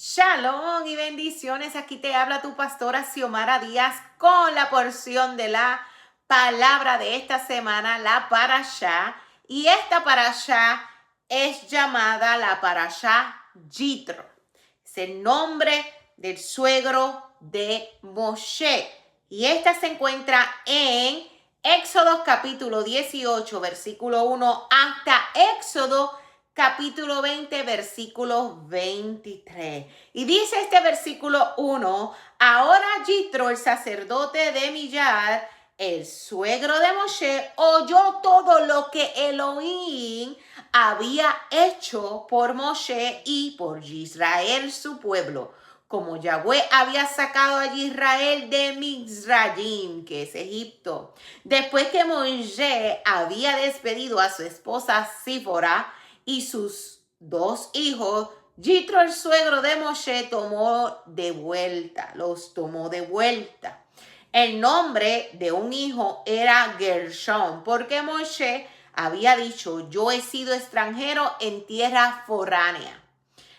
Shalom y bendiciones. Aquí te habla tu pastora Xiomara Díaz con la porción de la palabra de esta semana, la parashá. Y esta parashá es llamada la parashá Yitro. Es el nombre del suegro de Moshe. Y esta se encuentra en Éxodo capítulo 18, versículo 1 hasta Éxodo capítulo 20, versículo 23. Y dice este versículo 1, ahora Yitro, el sacerdote de Millar, el suegro de Moshe, oyó todo lo que Elohim había hecho por Moshe y por Israel, su pueblo, como Yahweh había sacado a Israel de Mizraim, que es Egipto. Después que Moshe había despedido a su esposa Sífora y sus dos hijos, Yitro, el suegro de Moshe, los tomó de vuelta. El nombre de un hijo era Gershom, porque Moshe había dicho, yo he sido extranjero en tierra foránea.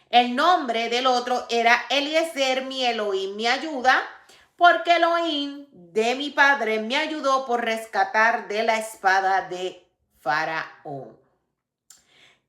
El nombre del otro era Eliezer, mi Elohim me ayuda, porque Elohim de mi padre me ayudó por rescatar de la espada de Faraón.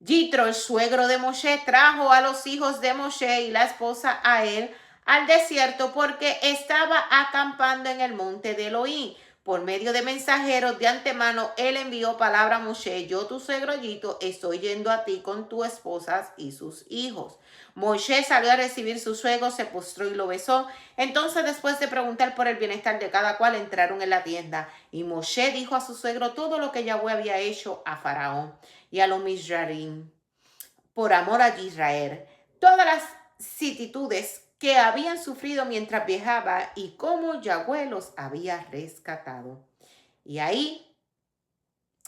Yitro, el suegro de Moshe, trajo a los hijos de Moshe y la esposa a él al desierto porque estaba acampando en el monte de Elohim. Por medio de mensajeros de antemano, él envió palabra a Moshe, yo tu suegro Yitro, estoy yendo a ti con tus esposas y sus hijos. Moshe salió a recibir su suegro, se postró y lo besó. Entonces, después de preguntar por el bienestar de cada cual, entraron en la tienda. Y Moshe dijo a su suegro todo lo que Yahweh había hecho a Faraón y a los Mizraim por amor a Israel, todas las vicisitudes que habían sufrido mientras viajaba y cómo Yahweh los había rescatado. Y ahí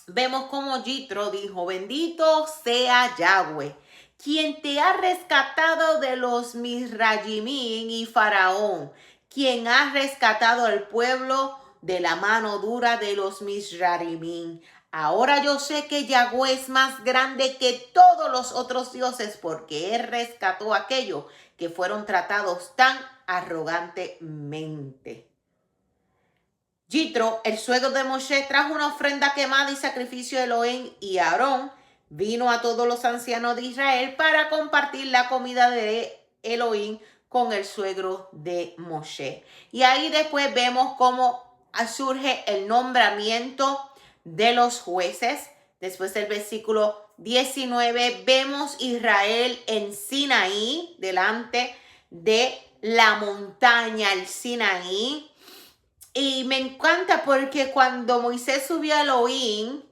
vemos cómo Yitro dijo, bendito sea Yahweh, quien te ha rescatado de los Mizraimín y Faraón, quien ha rescatado al pueblo de la mano dura de los Mizraimín. Ahora yo sé que Yahweh es más grande que todos los otros dioses porque Él rescató a aquellos que fueron tratados tan arrogantemente. Yitro, el suegro de Moshe, trajo una ofrenda quemada y sacrificio de Elohim, y Aarón vino a todos los ancianos de Israel para compartir la comida de Elohim con el suegro de Moshe. Y ahí después vemos cómo surge el nombramiento de los jueces. Después del versículo 19 vemos Israel en Sinaí, delante de la montaña, el Sinaí. Y me encanta porque cuando Moisés subió a Elohim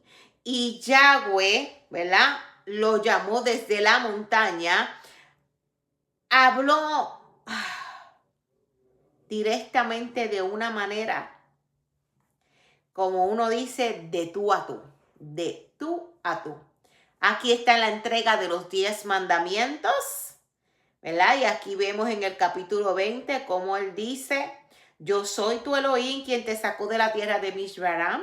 y Yahweh, ¿verdad?, lo llamó desde la montaña, habló directamente de una manera, como uno dice, de tú a tú, de tú a tú. Aquí está la entrega de los 10 mandamientos, ¿verdad? Y aquí vemos en el capítulo 20 cómo él dice, yo soy tu Elohim, quien te sacó de la tierra de Mizraim,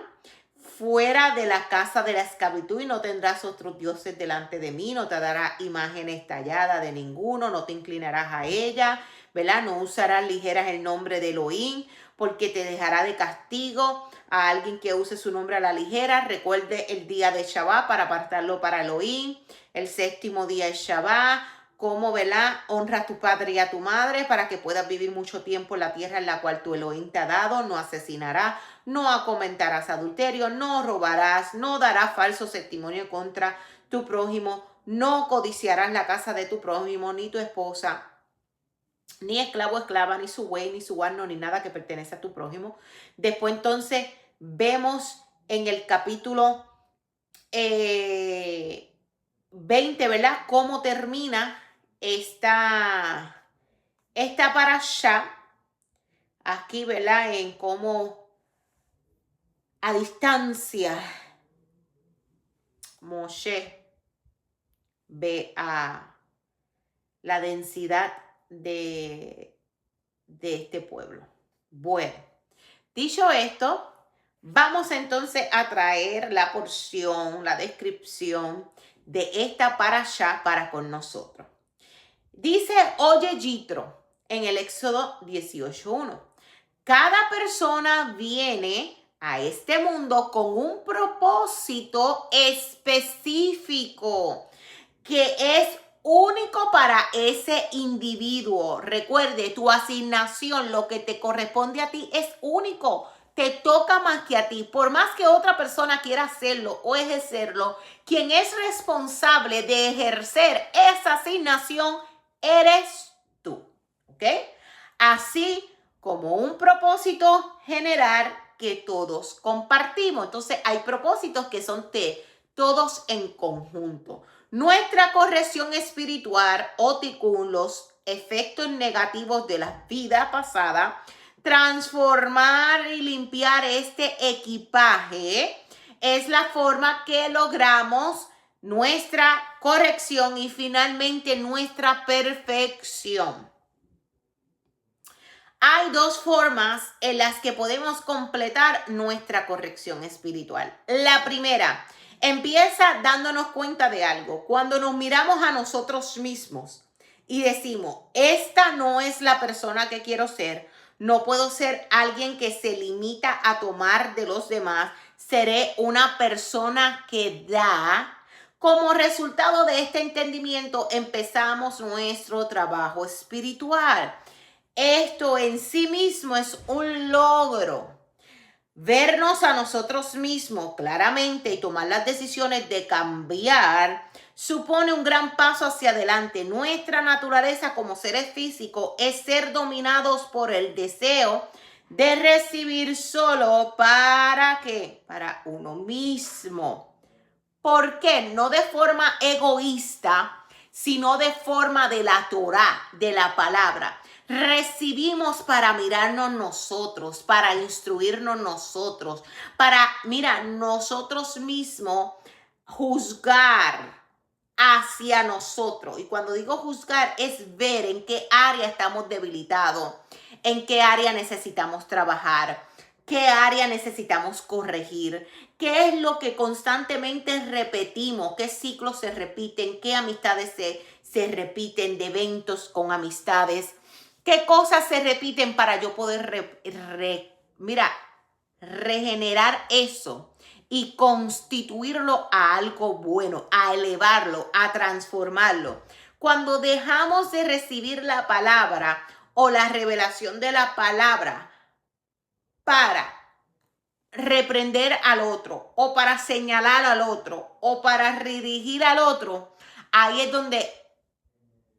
fuera de la casa de la esclavitud, y no tendrás otros dioses delante de mí, no te dará imágenes talladas de ninguno, no te inclinarás a ella, ¿verdad? No usarás ligeras el nombre de Elohim, porque te dejará de castigo a alguien que use su nombre a la ligera. Recuerde el día de Shabbat para apartarlo para Elohim. El séptimo día es Shabbat. Como, ¿verdad?, honra a tu padre y a tu madre para que puedas vivir mucho tiempo en la tierra en la cual tu Elohim te ha dado. No asesinarás, no cometerás adulterio, no robarás, no darás falso testimonio contra tu prójimo, no codiciarás la casa de tu prójimo, ni tu esposa, ni esclavo o esclava, ni su buey, ni su asno, ni nada que pertenece a tu prójimo. Después entonces vemos en el capítulo 20, ¿verdad?, cómo termina esta parashá. Aquí, ¿verdad?, en cómo a distancia Moshe ve a la densidad de este pueblo. Bueno, dicho esto, vamos entonces a traer la porción, la descripción de esta parashá para con nosotros. Dice, oye Yitro, en el Éxodo 18:1. Cada persona viene a este mundo con un propósito específico que es único para ese individuo. Recuerde, tu asignación, lo que te corresponde a ti, es único. Te toca más que a ti. Por más que otra persona quiera hacerlo o ejercerlo, quien es responsable de ejercer esa asignación eres tú. ¿Ok? Así como un propósito general que todos compartimos. Entonces hay propósitos que son todos en conjunto. Nuestra corrección espiritual o tikkun, los efectos negativos de la vida pasada, transformar y limpiar este equipaje es la forma que logramos nuestra corrección y finalmente nuestra perfección. Hay dos formas en las que podemos completar nuestra corrección espiritual. La primera, empieza dándonos cuenta de algo. Cuando nos miramos a nosotros mismos y decimos, esta no es la persona que quiero ser, no puedo ser alguien que se limita a tomar de los demás, seré una persona que da. Como resultado de este entendimiento, empezamos nuestro trabajo espiritual. Esto en sí mismo es un logro. Vernos a nosotros mismos claramente y tomar las decisiones de cambiar supone un gran paso hacia adelante. Nuestra naturaleza como seres físicos es ser dominados por el deseo de recibir solo ¿para qué? Para uno mismo. ¿Por qué? No de forma egoísta, sino de forma de la Torá, de la palabra. Recibimos para mirarnos nosotros, para instruirnos nosotros, para, mira, nosotros mismos juzgar hacia nosotros. Y cuando digo juzgar es ver en qué área estamos debilitados, en qué área necesitamos trabajar, qué área necesitamos corregir, qué es lo que constantemente repetimos, qué ciclos se repiten, qué amistades se repiten de eventos con amistades, qué cosas se repiten para yo poder regenerar eso y constituirlo a algo bueno, a elevarlo, a transformarlo. Cuando dejamos de recibir la palabra o la revelación de la palabra para reprender al otro o para señalar al otro o para redirigir al otro, ahí es donde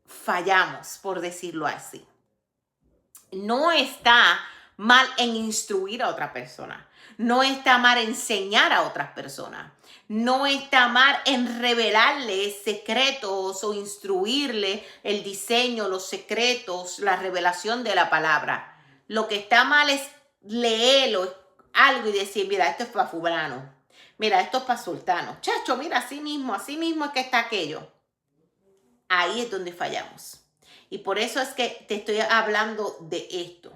fallamos, por decirlo así. No está mal en instruir a otra persona. No está mal enseñar a otras personas. No está mal en revelarle secretos o instruirle el diseño, los secretos, la revelación de la palabra. Lo que está mal es leerlo algo y decir, mira, esto es para fulano. Mira, esto es para sultano. Chacho, mira, así mismo es que está aquello. Ahí es donde fallamos. Y por eso es que te estoy hablando de esto.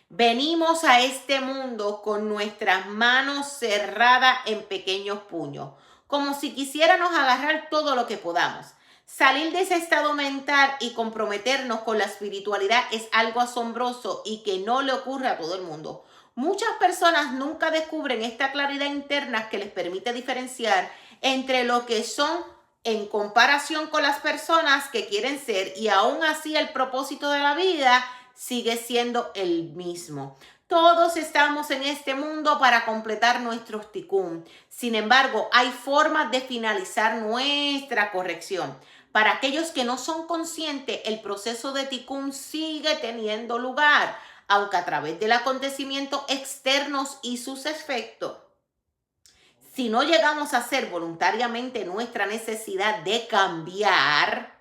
Venimos a este mundo con nuestras manos cerradas en pequeños puños, como si quisiéramos agarrar todo lo que podamos. Salir de ese estado mental y comprometernos con la espiritualidad es algo asombroso y que no le ocurre a todo el mundo. Muchas personas nunca descubren esta claridad interna que les permite diferenciar entre lo que son en comparación con las personas que quieren ser, y aún así el propósito de la vida sigue siendo el mismo. Todos estamos en este mundo para completar nuestros tikkun. Sin embargo, hay formas de finalizar nuestra corrección. Para aquellos que no son conscientes, el proceso de tikkun sigue teniendo lugar, aunque a través del acontecimiento externos y sus efectos. Si no llegamos a hacer voluntariamente nuestra necesidad de cambiar,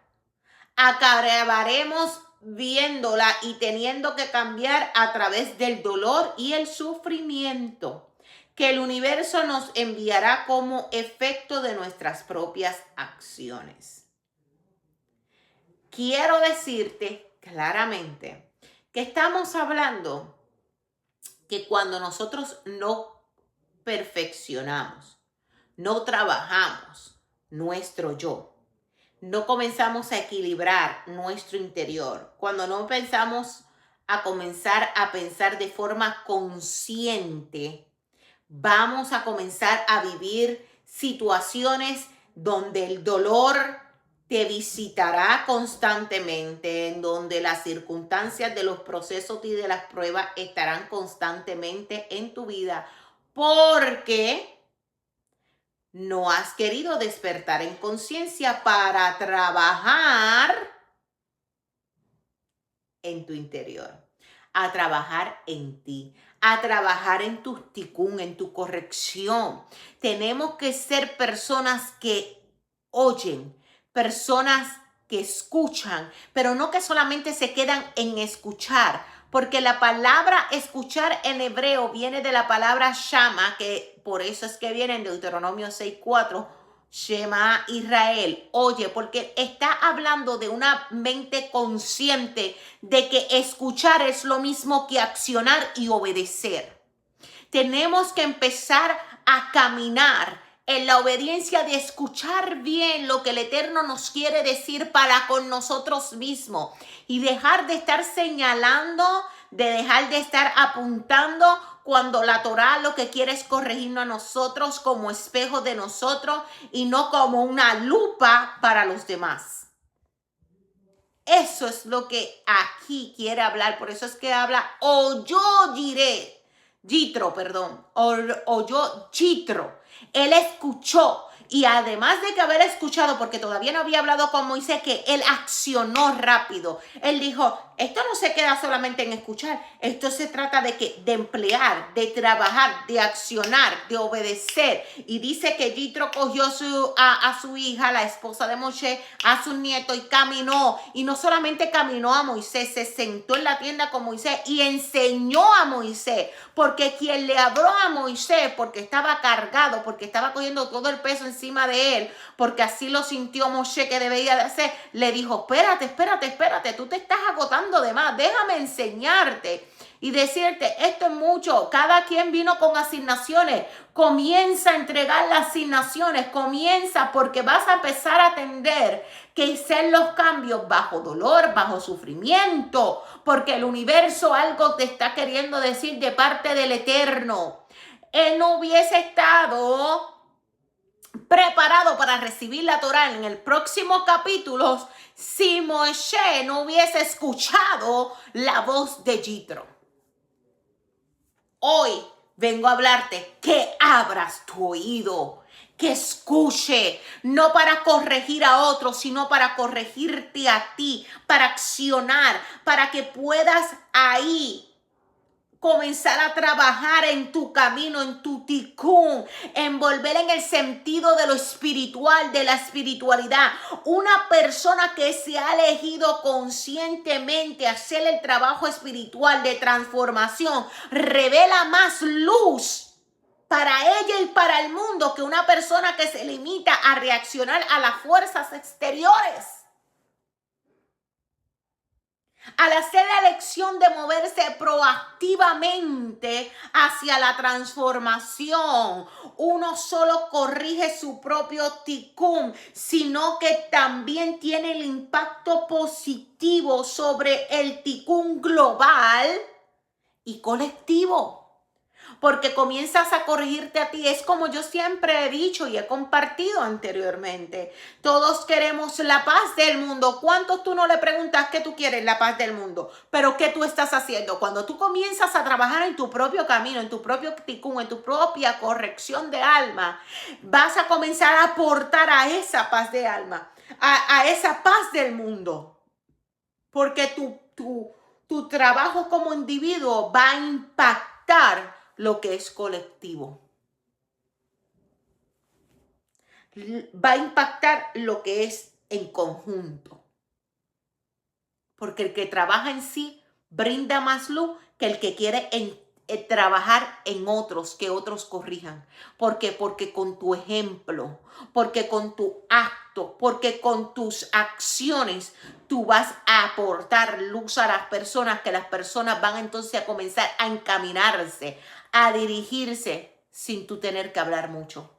acabaremos viéndola y teniendo que cambiar a través del dolor y el sufrimiento que el universo nos enviará como efecto de nuestras propias acciones. Quiero decirte claramente que estamos hablando que cuando nosotros no perfeccionamos, no trabajamos nuestro yo, no comenzamos a equilibrar nuestro interior, cuando no pensamos a comenzar a pensar de forma consciente, vamos a comenzar a vivir situaciones donde el dolor te visitará constantemente, en donde las circunstancias de los procesos y de las pruebas estarán constantemente en tu vida, porque no has querido despertar en conciencia para trabajar en tu interior, a trabajar en ti, a trabajar en tu ticún, en tu corrección. Tenemos que ser personas que oyen, personas que escuchan, pero no que solamente se quedan en escuchar, porque la palabra escuchar en hebreo viene de la palabra shama, que por eso es que viene en Deuteronomio 6:4, Shema Israel, oye, porque está hablando de una mente consciente de que escuchar es lo mismo que accionar y obedecer. Tenemos que empezar a caminar en la obediencia de escuchar bien lo que el Eterno nos quiere decir para con nosotros mismos y dejar de estar señalando, de dejar de estar apuntando cuando la Torá lo que quiere es corregirnos a nosotros como espejo de nosotros y no como una lupa para los demás. Eso es lo que aquí quiere hablar, por eso es que habla o yo diré. Yitro, perdón, o yo, Chitro. Él escuchó y además de que haber escuchado, porque todavía no había hablado con Moisés, que él accionó rápido. Él dijo, esto no se queda solamente en escuchar, esto se trata de emplear, de trabajar, de accionar, de obedecer. Y dice que Yitro cogió a su hija, la esposa de Moisés, a su nieto y caminó. Y no solamente caminó a Moisés, se sentó en la tienda con Moisés y enseñó a Moisés. Porque quien le habló a Moisés, porque estaba cargado, porque estaba cogiendo todo el peso encima de él, porque así lo sintió Moisés que debía de hacer, le dijo, espérate, tú te estás agotando de más, déjame enseñarte y decirte, esto es mucho, cada quien vino con asignaciones, comienza a entregar las asignaciones, comienza porque vas a empezar a entender que hacer los cambios bajo dolor, bajo sufrimiento, porque el universo algo te está queriendo decir de parte del Eterno. Él no hubiese estado preparado para recibir la Torá en el próximo capítulo si Moisés no hubiese escuchado la voz de Yitro. Hoy vengo a hablarte que abras tu oído, que escuche, no para corregir a otros, sino para corregirte a ti, para accionar, para que puedas ahí comenzar a trabajar en tu camino, en tu ticún, envolver en el sentido de lo espiritual, de la espiritualidad. Una persona que se ha elegido conscientemente hacer el trabajo espiritual de transformación, revela más luz para ella y para el mundo que una persona que se limita a reaccionar a las fuerzas exteriores. Al hacer la elección de moverse proactivamente hacia la transformación, uno solo corrige su propio ticún, sino que también tiene el impacto positivo sobre el ticún global y colectivo. Porque comienzas a corregirte a ti. Es como yo siempre he dicho y he compartido anteriormente. Todos queremos la paz del mundo. ¿Cuántos tú no le preguntas que tú quieres la paz del mundo? Pero ¿qué tú estás haciendo? Cuando tú comienzas a trabajar en tu propio camino, en tu propio ticún, en tu propia corrección de alma, vas a comenzar a aportar a esa paz de alma, a esa paz del mundo. Porque tu trabajo como individuo va a impactar lo que es colectivo. Va a impactar lo que es en conjunto. Porque el que trabaja en sí brinda más luz que el que quiere trabajar en otros, que otros corrijan. ¿Por qué? Porque con tu ejemplo, porque con tu acto, porque con tus acciones, tú vas a aportar luz a las personas, que las personas van entonces a comenzar a encaminarse, a dirigirse sin tú tener que hablar mucho,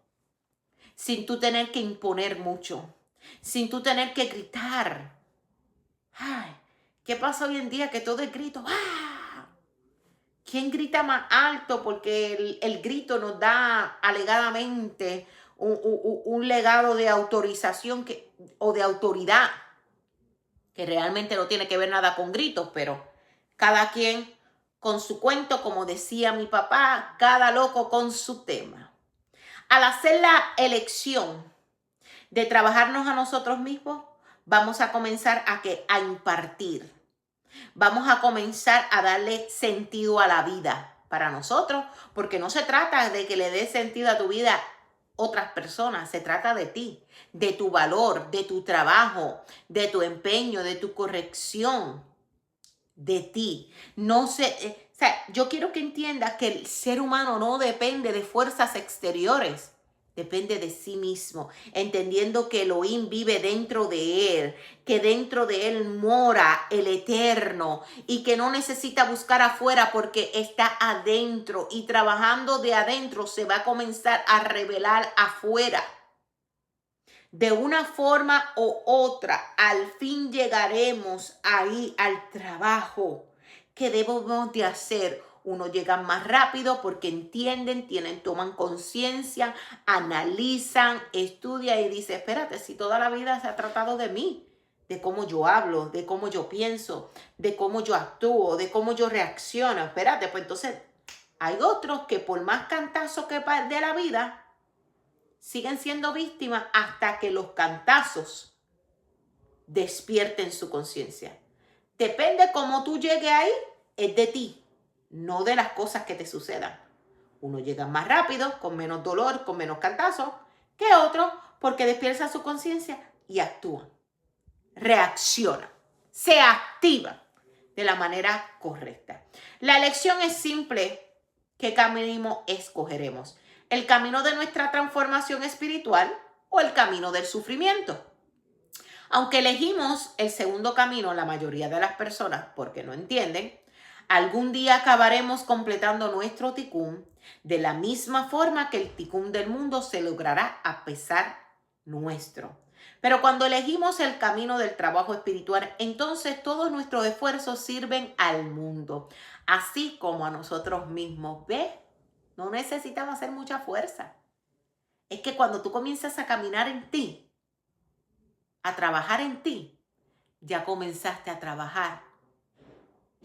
sin tú tener que imponer mucho, sin tú tener que gritar. Ay, ¿qué pasa hoy en día que todo es grito? ¡Ah! ¿Quién grita más alto? Porque el grito nos da alegadamente un legado de autorización o de autoridad, que realmente no tiene que ver nada con gritos, pero cada quien con su cuento, como decía mi papá, cada loco con su tema. Al hacer la elección de trabajarnos a nosotros mismos, vamos a comenzar a impartir. Vamos a comenzar a darle sentido a la vida para nosotros, porque no se trata de que le des sentido a tu vida otras personas, se trata de ti, de tu valor, de tu trabajo, de tu empeño, de tu corrección, de ti. No sé, o sea, yo quiero que entiendas que el ser humano no depende de fuerzas exteriores. Depende de sí mismo, entendiendo que Elohim vive dentro de él, que dentro de él mora el eterno y que no necesita buscar afuera porque está adentro, y trabajando de adentro se va a comenzar a revelar afuera. De una forma u otra, al fin llegaremos ahí al trabajo que debemos de hacer. Unos llegan más rápido porque entienden, toman conciencia, analizan, estudian y dicen, espérate, si toda la vida se ha tratado de mí, de cómo yo hablo, de cómo yo pienso, de cómo yo actúo, de cómo yo reacciono. Espérate, pues entonces hay otros que por más cantazos que de la vida, siguen siendo víctimas hasta que los cantazos despierten su conciencia. Depende cómo tú llegues ahí, es de ti, no de las cosas que te sucedan. Uno llega más rápido, con menos dolor, con menos cantazos, que otro porque despierta su conciencia y actúa, reacciona, se activa de la manera correcta. La elección es simple. ¿Qué camino escogeremos? ¿El camino de nuestra transformación espiritual o el camino del sufrimiento? Aunque elegimos el segundo camino, la mayoría de las personas, porque no entienden, algún día acabaremos completando nuestro tikkun de la misma forma que el tikkun del mundo se logrará a pesar nuestro. Pero cuando elegimos el camino del trabajo espiritual, entonces todos nuestros esfuerzos sirven al mundo, así como a nosotros mismos. ¿Ves? No necesitamos hacer mucha fuerza. Es que cuando tú comienzas a caminar en ti, a trabajar en ti, ya comenzaste a trabajar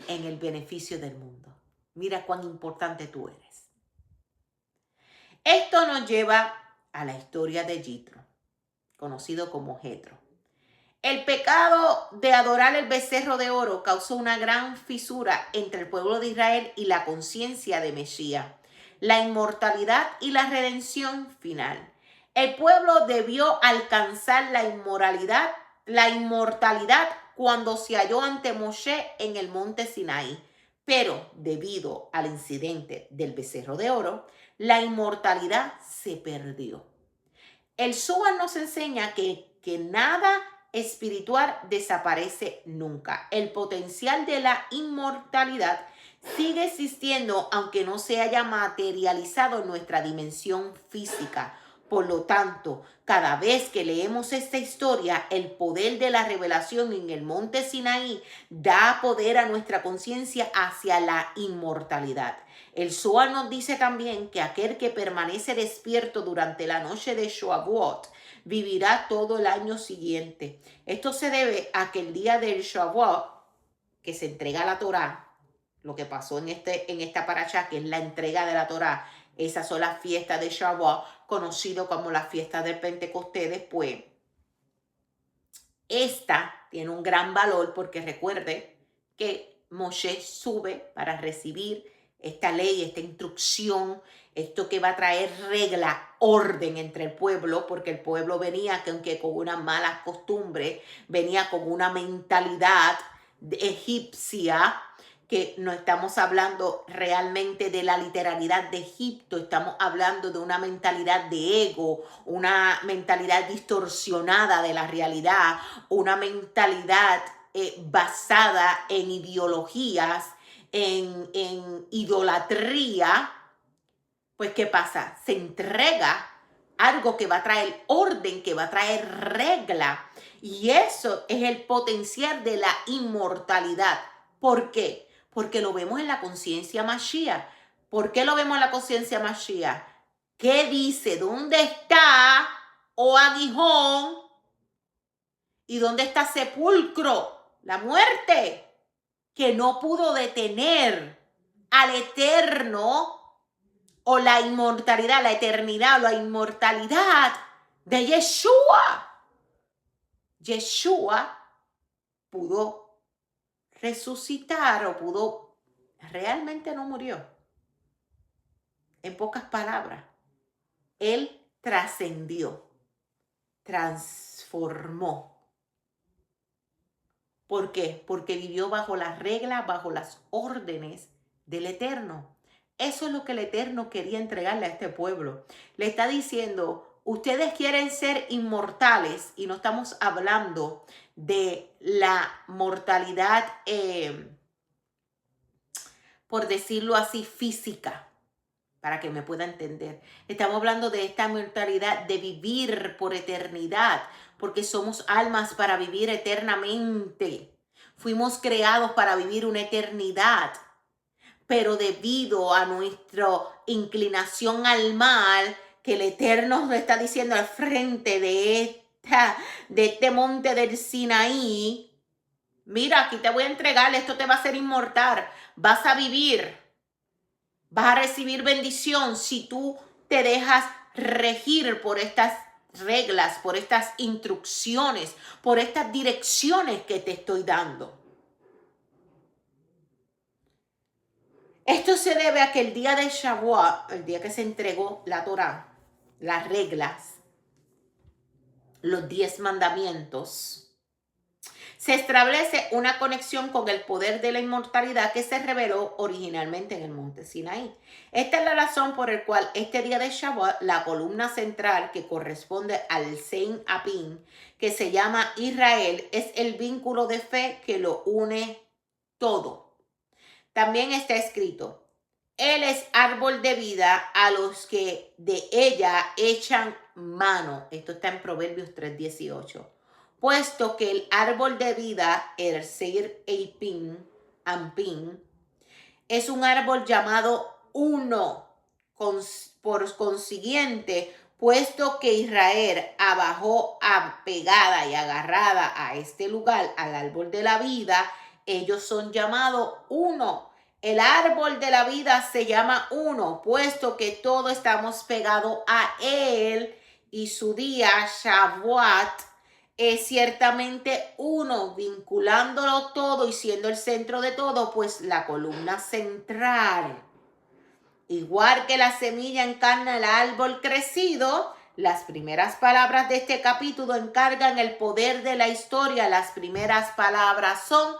en el beneficio del mundo. Mira cuán importante tú eres. Esto nos lleva a la historia de Yitro, conocido como Jetro. El pecado de adorar el becerro de oro causó una gran fisura entre el pueblo de Israel y la conciencia de Mesías, la inmortalidad y la redención final. El pueblo debió alcanzar la inmortalidad cuando se halló ante Moshe en el monte Sinaí, pero debido al incidente del becerro de oro, la inmortalidad se perdió. El Zohar nos enseña que nada espiritual desaparece nunca. El potencial de la inmortalidad sigue existiendo aunque no se haya materializado en nuestra dimensión física. Por lo tanto, cada vez que leemos esta historia, el poder de la revelación en el monte Sinaí da poder a nuestra conciencia hacia la inmortalidad. El Zohar nos dice también que aquel que permanece despierto durante la noche de Shavuot vivirá todo el año siguiente. Esto se debe a que el día del Shavuot, que se entrega la Torá, lo que pasó en esta parashá, que es la entrega de la Torá, esas son las fiestas de Shavuot, conocido como la fiesta del Pentecostés. Después, esta tiene un gran valor porque recuerde que Moshe sube para recibir esta ley, esta instrucción, esto que va a traer regla, orden entre el pueblo, porque el pueblo venía aunque con una mala costumbre, venía con una mentalidad egipcia, que no estamos hablando realmente de la literalidad de Egipto, estamos hablando de una mentalidad de ego, una mentalidad distorsionada de la realidad, una mentalidad basada en ideologías, en idolatría. Pues ¿qué pasa? Se entrega algo que va a traer orden, que va a traer regla. Y eso es el potencial de la inmortalidad. ¿Por qué? Porque lo vemos en la conciencia Mashiach. ¿Por qué lo vemos en la conciencia Mashiach? ¿Qué dice? ¿Dónde está, oh aguijón? ¿Y dónde está sepulcro? La muerte, que no pudo detener al eterno o la inmortalidad, la eternidad o la inmortalidad de Yeshua. Yeshua pudo resucitar o pudo, realmente no murió. En pocas palabras, él trascendió, transformó. ¿Por qué? Porque vivió bajo las reglas, bajo las órdenes del Eterno. Eso es lo que el Eterno quería entregarle a este pueblo. Le está diciendo, ustedes quieren ser inmortales, y no estamos hablando de la mortalidad, por decirlo así, física, para que me pueda entender. Estamos hablando de esta mortalidad de vivir por eternidad, porque somos almas para vivir eternamente. Fuimos creados para vivir una eternidad, pero debido a nuestra inclinación al mal, que el Eterno nos está diciendo al frente de este monte del Sinaí, mira, aquí te voy a entregar, esto te va a hacer inmortal, vas a vivir, vas a recibir bendición si tú te dejas regir por estas reglas, por estas instrucciones, por estas direcciones que te estoy dando. Esto se debe a que el día de Shavuot, el día que se entregó la Torá, las reglas, los 10 mandamientos, se establece una conexión con el poder de la inmortalidad que se reveló originalmente en el monte Sinaí. Esta es la razón por la cual este día de Shavuot, la columna central que corresponde al Sein Apim, que se llama Israel, es el vínculo de fe que lo une todo. También está escrito, Él es árbol de vida a los que de ella echan mano. Esto está en Proverbios 3:18. Puesto que el árbol de vida, el Seir Ampim, es un árbol llamado uno. Por consiguiente, puesto que Israel abajó apegada y agarrada a este lugar, al árbol de la vida, ellos son llamados uno. El árbol de la vida se llama uno, puesto que todos estamos pegados a él, y su día, Shavuot, es ciertamente uno, vinculándolo todo y siendo el centro de todo, pues la columna central. Igual que la semilla encarna el árbol crecido, las primeras palabras de este capítulo encargan el poder de la historia. Las primeras palabras son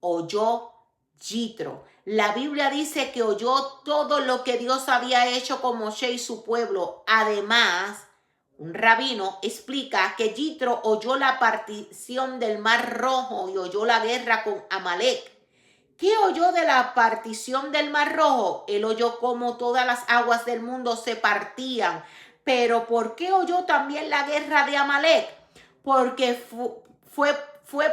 oyó Yitro. La Biblia dice que oyó todo lo que Dios había hecho con Moshe y su pueblo. Además, un rabino explica que Yitro oyó la partición del Mar Rojo y oyó la guerra con Amalek. ¿Qué oyó de la partición del Mar Rojo? Él oyó cómo todas las aguas del mundo se partían. Pero ¿por qué oyó también la guerra de Amalek? Porque fue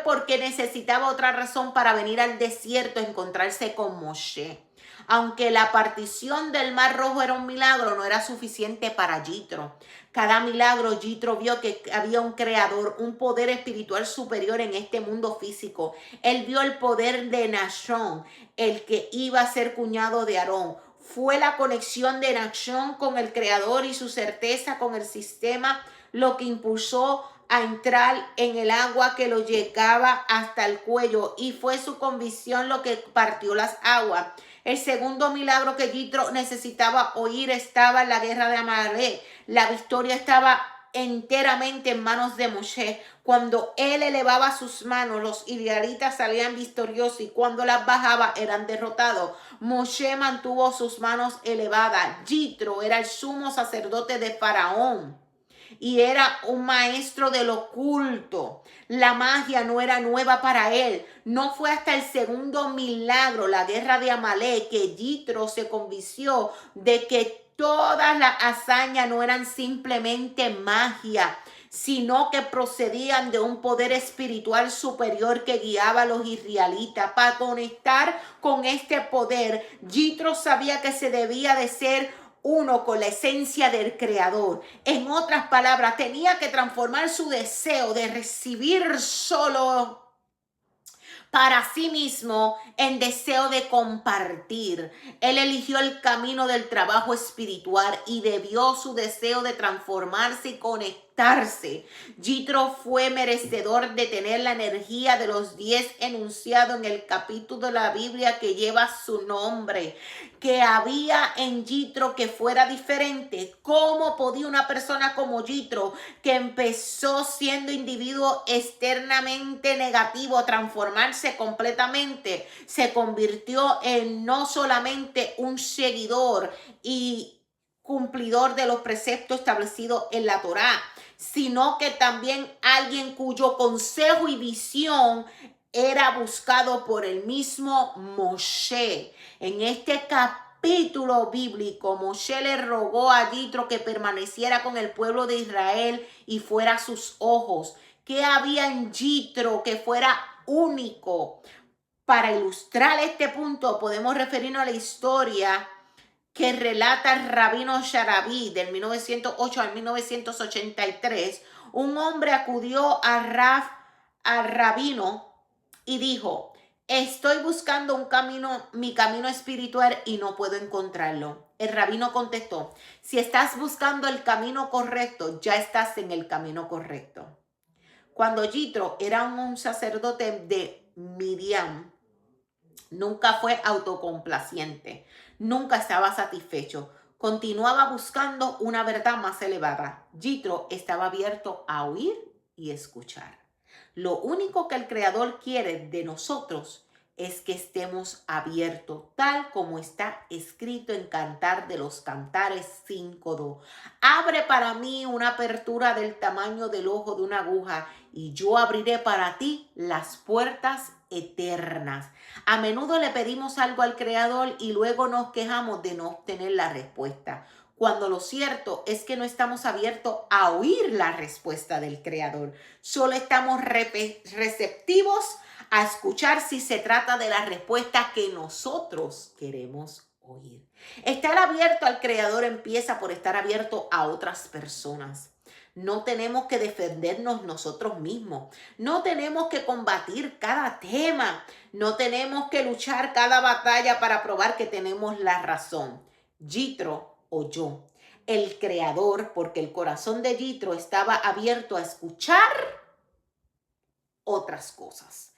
porque necesitaba otra razón para venir al desierto a encontrarse con Moshe. Aunque la partición del Mar Rojo era un milagro, no era suficiente para Yitro. Cada milagro, Yitro vio que había un creador, un poder espiritual superior en este mundo físico. Él vio el poder de Nachshon, el que iba a ser cuñado de Aarón. Fue la conexión de Nachshon con el creador y su certeza con el sistema lo que impulsó a entrar en el agua que lo llegaba hasta el cuello, y fue su convicción lo que partió las aguas. El segundo milagro que Yitro necesitaba oír estaba en la guerra de Amalek. La victoria estaba enteramente en manos de Moshe. Cuando él elevaba sus manos, los israelitas salían victoriosos, y cuando las bajaba eran derrotados. Moshe mantuvo sus manos elevadas. Yitro era el sumo sacerdote de Faraón y era un maestro del oculto. La magia no era nueva para él. No fue hasta el segundo milagro, la guerra de Amalek, que Yitro se convenció de que Todas las hazañas no eran simplemente magia, sino que procedían de un poder espiritual superior que guiaba a los israelitas. Para conectar con este poder, Jitro sabía que se debía de ser uno con la esencia del Creador. En otras palabras, tenía que transformar su deseo de recibir solo para sí mismo en deseo de compartir. Él eligió el camino del trabajo espiritual y debió su deseo de transformarse y conectarse. Jitro fue merecedor de tener la energía de los 10 enunciados en el capítulo de la Biblia que lleva su nombre. Que había en Jitro que fuera diferente. ¿Cómo podía una persona como Jitro, que empezó siendo individuo externamente negativo, transformarse completamente? Se convirtió en no solamente un seguidor y cumplidor de los preceptos establecidos en la Torá, sino que también alguien cuyo consejo y visión era buscado por el mismo Moshe. En este capítulo bíblico, Moshe le rogó a Jitro que permaneciera con el pueblo de Israel y fuera a sus ojos. ¿Qué había en Jitro que fuera único? Para ilustrar este punto, podemos referirnos a la historia que relata el rabino Sharabi del 1908 al 1983. Un hombre acudió al rabino y dijo: estoy buscando mi camino espiritual y no puedo encontrarlo. El rabino contestó: si estás buscando el camino correcto, ya estás en el camino correcto. Cuando Jitro era un sacerdote de Midian, nunca fue autocomplaciente, nunca estaba satisfecho. Continuaba buscando una verdad más elevada. Jitro estaba abierto a oír y escuchar. Lo único que el Creador quiere de nosotros es que estemos abiertos, tal como está escrito en Cantar de los Cantares 5:2. Abre para mí una apertura del tamaño del ojo de una aguja y yo abriré para ti las puertas eternas. A menudo le pedimos algo al Creador y luego nos quejamos de no obtener la respuesta, cuando lo cierto es que no estamos abiertos a oír la respuesta del Creador. Solo estamos receptivos a escuchar si se trata de la respuesta que nosotros queremos oír. Estar abierto al Creador empieza por estar abierto a otras personas. No tenemos que defendernos nosotros mismos. No tenemos que combatir cada tema. No tenemos que luchar cada batalla para probar que tenemos la razón. Jitro oyó el Creador porque el corazón de Jitro estaba abierto a escuchar otras cosas.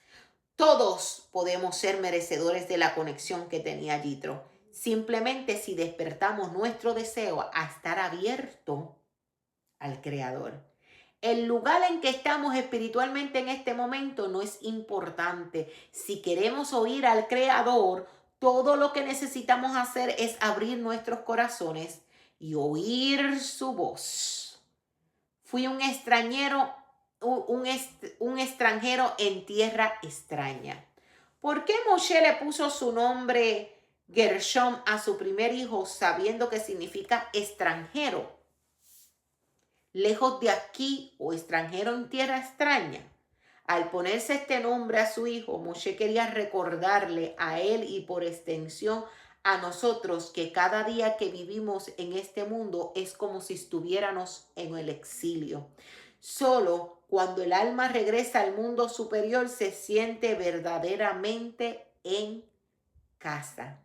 Todos podemos ser merecedores de la conexión que tenía Jitro. Simplemente si despertamos nuestro deseo a estar abierto al Creador. El lugar en que estamos espiritualmente en este momento no es importante. Si queremos oír al Creador, todo lo que necesitamos hacer es abrir nuestros corazones y oír su voz. Fui un extranjero en tierra extraña. ¿Por qué Moshe le puso su nombre Gershom a su primer hijo sabiendo que significa extranjero? Lejos de aquí o extranjero en tierra extraña. Al ponerse este nombre a su hijo, Moshe quería recordarle a él y por extensión a nosotros que cada día que vivimos en este mundo es como si estuviéramos en el exilio. Solo cuando el alma regresa al mundo superior se siente verdaderamente en casa.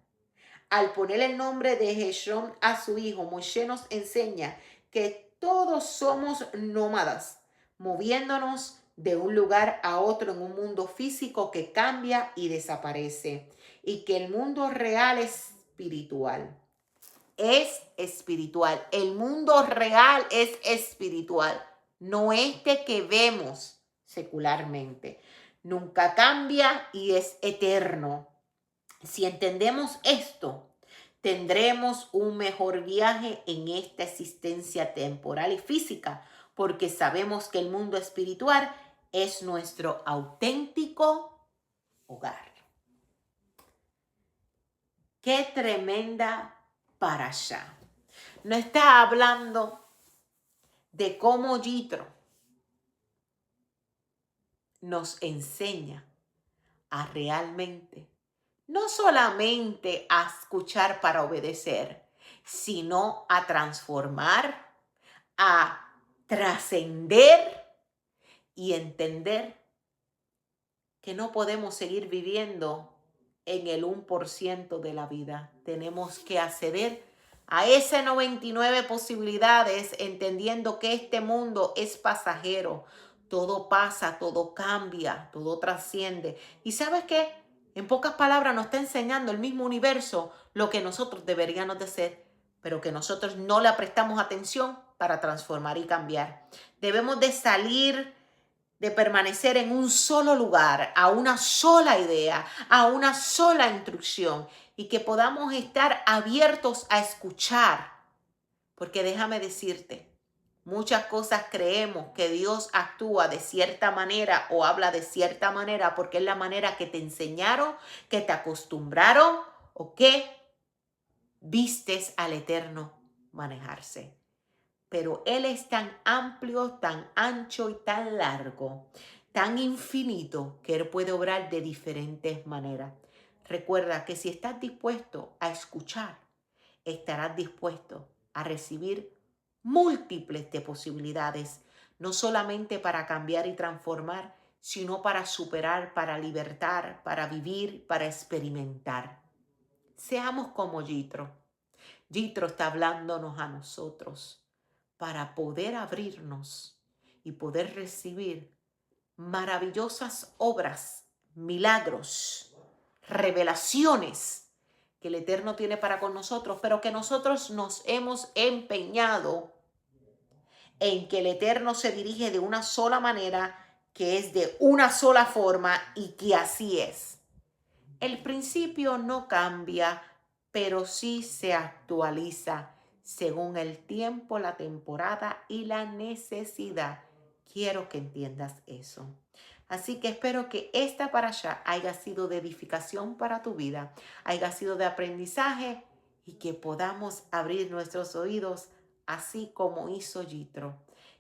Al poner el nombre de Gershom a su hijo, Moshe nos enseña que todos somos nómadas, moviéndonos de un lugar a otro en un mundo físico que cambia y desaparece, y que el mundo real es espiritual. Es espiritual. El mundo real es espiritual, no este que vemos secularmente. Nunca cambia y es eterno. Si entendemos esto, tendremos un mejor viaje en esta existencia temporal y física, porque sabemos que el mundo espiritual es nuestro auténtico hogar. ¡Qué tremenda parashá! No está hablando de cómo Yitro nos enseña a realmente, no solamente a escuchar para obedecer, sino a transformar, a trascender y entender que no podemos seguir viviendo en el 1% de la vida. Tenemos que acceder a ese 99 posibilidades, entendiendo que este mundo es pasajero. Todo pasa, todo cambia, todo trasciende. ¿Y sabes qué? En pocas palabras nos está enseñando el mismo universo lo que nosotros deberíamos de ser, pero que nosotros no le prestamos atención para transformar y cambiar. Debemos de salir de permanecer en un solo lugar, a una sola idea, a una sola instrucción, y que podamos estar abiertos a escuchar. Porque déjame decirte, muchas cosas creemos que Dios actúa de cierta manera o habla de cierta manera porque es la manera que te enseñaron, que te acostumbraron o que vistes al Eterno manejarse. Pero Él es tan amplio, tan ancho y tan largo, tan infinito, que Él puede obrar de diferentes maneras. Recuerda que si estás dispuesto a escuchar, estarás dispuesto a recibir múltiples de posibilidades, no solamente para cambiar y transformar, sino para superar, para libertar, para vivir, para experimentar. Seamos como Yitro. Yitro está hablándonos a nosotros para poder abrirnos y poder recibir maravillosas obras, milagros, revelaciones que el Eterno tiene para con nosotros, pero que nosotros nos hemos empeñado en que el Eterno se dirige de una sola manera, que es de una sola forma y que así es. El principio no cambia, pero sí se actualiza según el tiempo, la temporada y la necesidad. Quiero que entiendas eso. Así que espero que esta parasha haya sido de edificación para tu vida, haya sido de aprendizaje y que podamos abrir nuestros oídos así como hizo Yitro.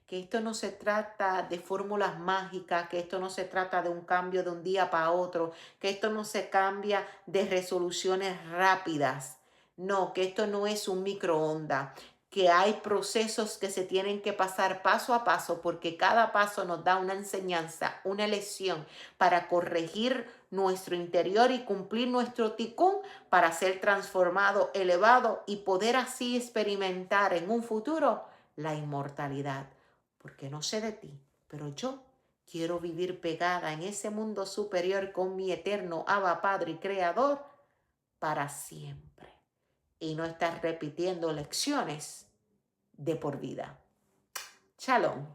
Que esto no se trata de fórmulas mágicas, que esto no se trata de un cambio de un día para otro, que esto no se cambia de resoluciones rápidas. No, que esto no es un microondas, que hay procesos que se tienen que pasar paso a paso porque cada paso nos da una enseñanza, una lección para corregir nuestro interior y cumplir nuestro ticún para ser transformado, elevado y poder así experimentar en un futuro la inmortalidad. Porque no sé de ti, pero yo quiero vivir pegada en ese mundo superior con mi eterno Abba Padre y Creador para siempre. Y no estar repitiendo lecciones de por vida. Shalom.